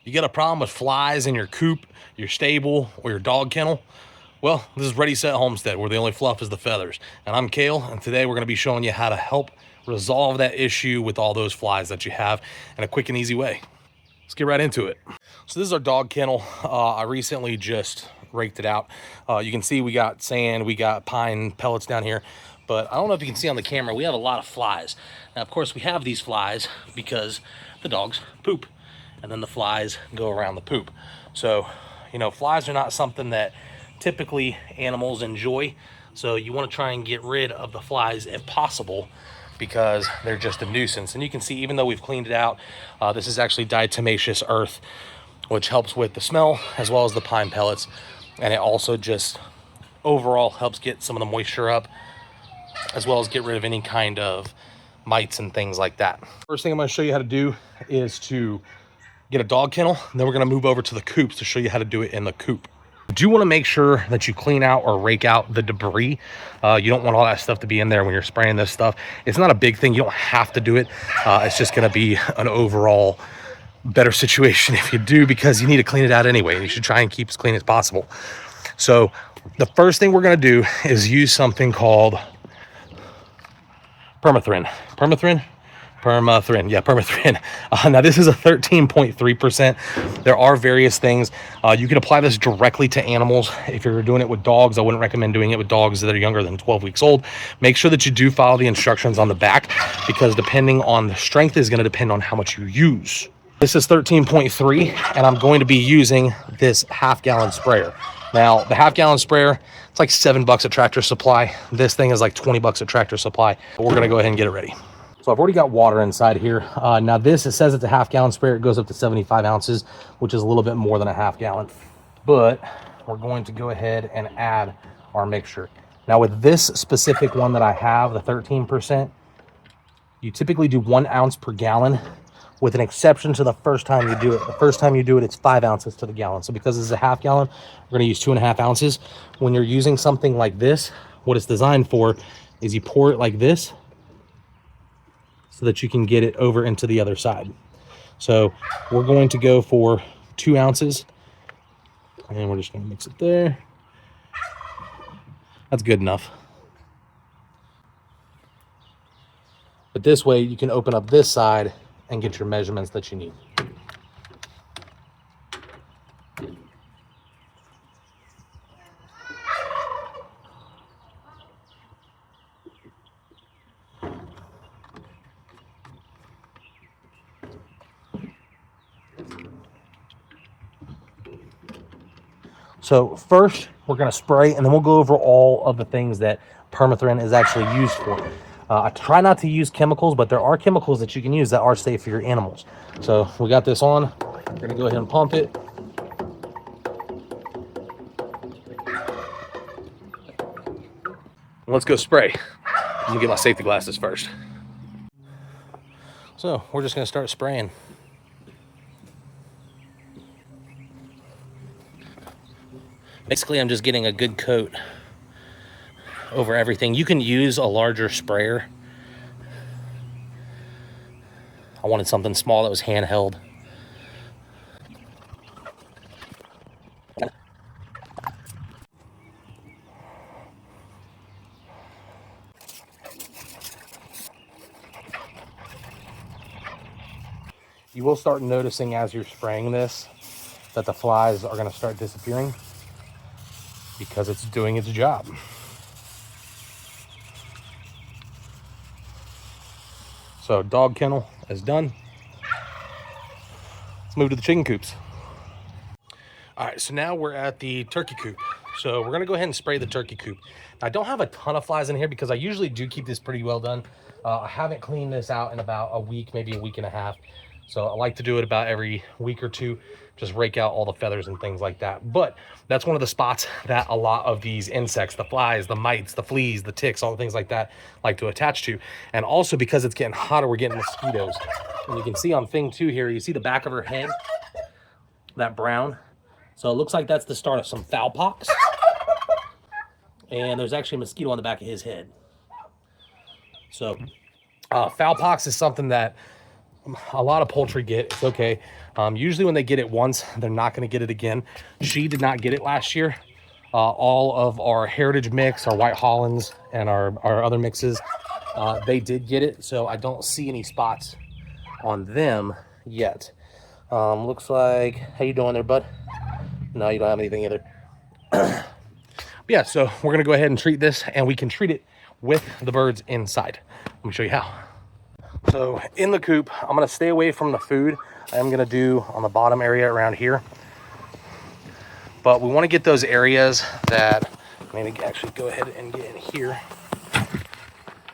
You got a problem with flies in your coop, your stable, or your dog kennel? Well, this is Ready Set Homestead, where the only fluff is the feathers. And I'm Kale, and today we're going to be showing you how to help resolve that issue with all those flies that you have in a quick and easy way. Let's get right into it. So this is our dog kennel. I recently just raked it out. You can see we got sand, we got pine pellets down here, but I don't know if you can see on the camera, we have a lot of flies. Now, of course, we have these flies because the dogs poop, and then the flies go around the poop. So, you know, flies are not something that typically animals enjoy. So you want to try and get rid of the flies if possible, because they're just a nuisance. And you can see, even though we've cleaned it out, this is actually diatomaceous earth, which helps with the smell as well as the pine pellets. And it also just overall helps get some of the moisture up, as well as get rid of any kind of mites and things like that. First thing I'm going to show you how to do is to get a dog kennel. Then we're going to move over to the coops to show you how to do it in the coop. You do want to make sure that you clean out or rake out the debris. You don't want all that stuff to be in there when you're spraying this stuff. It's not a big thing. You don't have to do it. It's just going to be an overall better situation if you do, because you need to clean it out anyway. You should try and keep as clean as possible. So the first thing we're going to do is use something called Permethrin. Yeah, Permethrin. Now this is a 13.3%. There are various things. You can apply this directly to animals. If you're doing it with dogs, I wouldn't recommend doing it with dogs that are younger than 12 weeks old. Make sure that you do follow the instructions on the back, because depending on the strength is going to depend on how much you use. This is 13.3, and I'm going to be using this half-gallon sprayer. Now, the half-gallon sprayer, it's like $7 at Tractor Supply. This thing is like $20 at Tractor Supply. But we're going to go ahead and get it ready. So I've already got water inside here. Now this, it says it's a half-gallon sprayer. It goes up to 75 ounces, which is a little bit more than a half-gallon. But we're going to go ahead and add our mixture. Now with this specific one that I have, the 13%, you typically do 1 ounce per gallon, with an exception to the first time you do it. The first time you do it, it's 5 ounces to the gallon. So because this is a half gallon, we're going to use 2.5 ounces. When you're using something like this, what it's designed for is you pour it like this so that you can get it over into the other side. So we're going to go for 2 ounces, and we're just going to mix it there. That's good enough. But this way you can open up this side and get your measurements that you need. So first we're going to spray, and then we'll go over all of the things that Permethrin is actually used for. I try not to use chemicals, but there are chemicals that you can use that are safe for your animals. So we got this on. We're going to go ahead and pump it. Let's go spray. I'm going to get my safety glasses first. So we're just going to start spraying. Basically, I'm just getting a good coat over everything. You can use a larger sprayer. I wanted something small that was handheld. You will start noticing as you're spraying this that the flies are going to start disappearing, because it's doing its job. So dog kennel is done. Let's move to the chicken coops. All right, so now we're at the turkey coop. So we're gonna go ahead and spray the turkey coop. I don't have a ton of flies in here because I usually do keep this pretty well done. I haven't cleaned this out in about a week, maybe a week and a half. So I like to do it about every week or two, just rake out all the feathers and things like that. But that's one of the spots that a lot of these insects, the flies, the mites, the fleas, the ticks, all the things like that, like to attach to. And also because it's getting hotter, we're getting mosquitoes. And you can see on thing 2 here, you see the back of her head, that brown. So it looks like that's the start of some fowl pox. And there's actually a mosquito on the back of his head. So fowl pox is something that a lot of poultry get. It's okay. Usually when they get it once, they're not going to get it again. She did not get it last year. All of our heritage mix, our white Hollands, and our other mixes, they did get it. So I don't see any spots on them yet. Looks like, how you doing there, bud? No, you don't have anything either. Yeah, so we're gonna go ahead and treat this, and we can treat it with the birds inside. Let me show you how. So in the coop, I'm gonna stay away from the food. I'm gonna do on the bottom area around here. But we wanna get those areas that, maybe actually go ahead and get in here.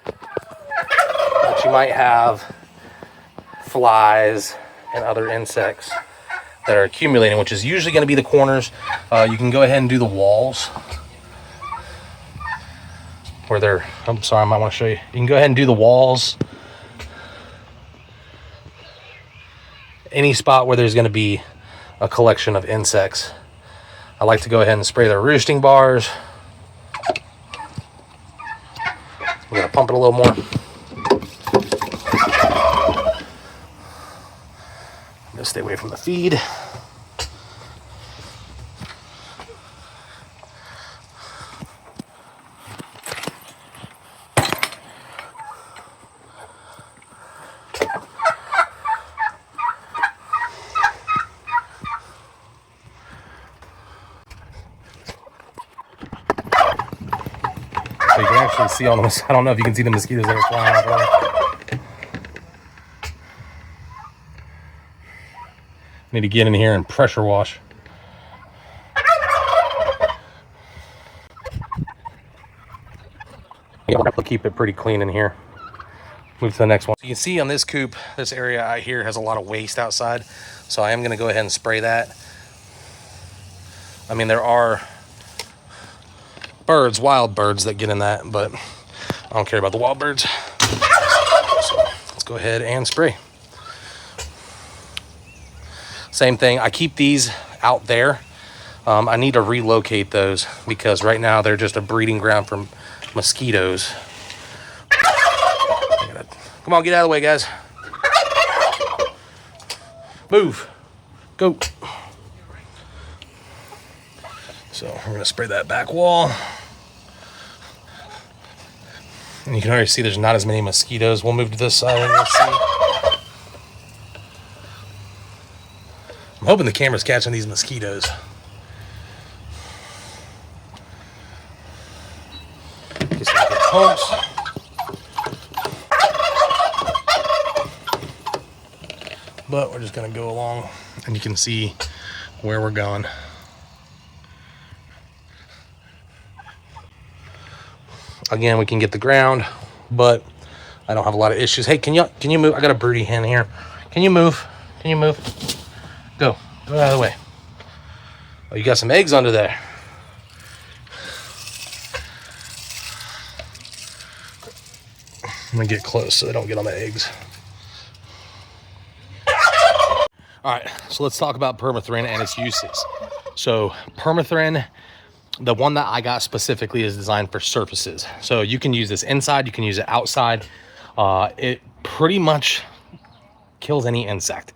That you might have flies and other insects that are accumulating, which is usually gonna be the corners. You can go ahead and do the walls where they're, I'm sorry, I might want to show you. You can go ahead and do the walls. Any spot where there's going to be a collection of insects. I like to go ahead and spray their roosting bars. We're going to pump it a little more. I'm going to stay away from the feed. So you can actually see all the, I don't know if you can see the mosquitoes that are flying out there. Need to get in here and pressure wash. Yeah, we'll keep it pretty clean in here. Move to the next one. So you can see on this coop, this area out here has a lot of waste outside. So I am gonna go ahead and spray that. I mean, there are birds, wild birds that get in that, but I don't care about the wild birds. So let's go ahead and spray. Same thing, I keep these out there. I need to relocate those because right now they're just a breeding ground for mosquitoes. Come on, get out of the way, guys. Move. Go. So we're gonna spray that back wall. And you can already see there's not as many mosquitoes. We'll move to this side and you'll see. I'm hoping the camera's catching these mosquitoes. Get some good pumps. But we're just gonna go along and you can see where we're going. Again, we can get the ground, but I don't have a lot of issues. Hey, can you move? I got a birdie hen here. Can you move? Can you move? Go out of the way. Oh, you got some eggs under there. I'm gonna get close so they don't get on the eggs. All right, so let's talk about Permethrin and its uses. So Permethrin, the one that I got specifically, is designed for surfaces. So you can use this inside, you can use it outside. It pretty much kills any insect.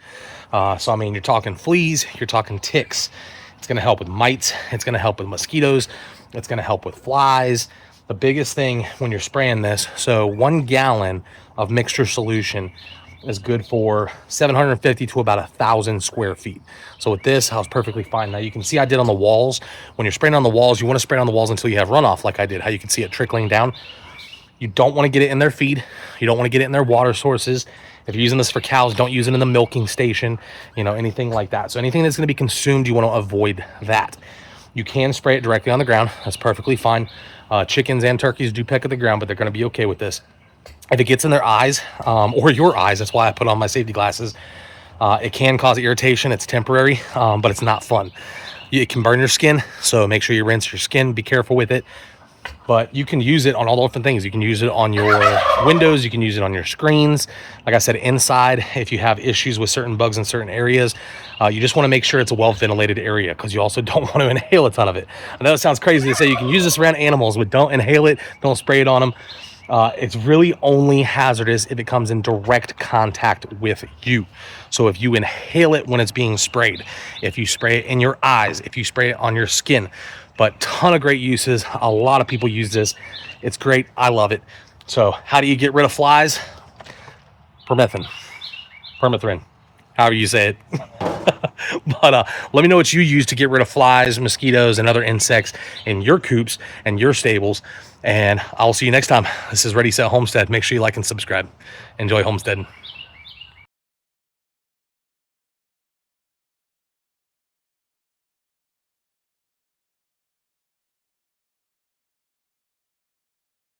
So I mean, you're talking fleas, you're talking ticks. It's gonna help with mites, it's gonna help with mosquitoes, it's gonna help with flies. The biggest thing when you're spraying this, so 1 gallon of mixture solution is good for 750 to about 1,000 square feet. So with this, I was perfectly fine. Now you can see I did on the walls. When you're spraying on the walls, you want to spray on the walls until you have runoff, like I did, how you can see it trickling down. You don't want to get it in their feed. You don't want to get it in their water sources. If you're using this for cows, don't use it in the milking station, you know, anything like that. So anything that's going to be consumed, you want to avoid that. You can spray it directly on the ground. That's perfectly fine. Chickens and turkeys do peck at the ground, but they're going to be okay with this. If it gets in their eyes, or your eyes, that's why I put on my safety glasses, it can cause irritation. It's temporary, but it's not fun. It can burn your skin, so make sure you rinse your skin. Be careful with it. But you can use it on all different things. You can use it on your windows. You can use it on your screens. Like I said, inside, if you have issues with certain bugs in certain areas, you just want to make sure it's a well-ventilated area because you also don't want to inhale a ton of it. I know it sounds crazy to say you can use this around animals, but don't inhale it. Don't spray it on them. It's really only hazardous if it comes in direct contact with you. So if you inhale it when it's being sprayed, if you spray it in your eyes, if you spray it on your skin, but ton of great uses. A lot of people use this. It's great. I love it. So how do you get rid of flies? Permethrin, however you say it. But let me know what you use to get rid of flies, mosquitoes, and other insects in your coops and your stables. And I'll see you next time. This is Ready Set Homestead. Make sure you like and subscribe. Enjoy homesteading.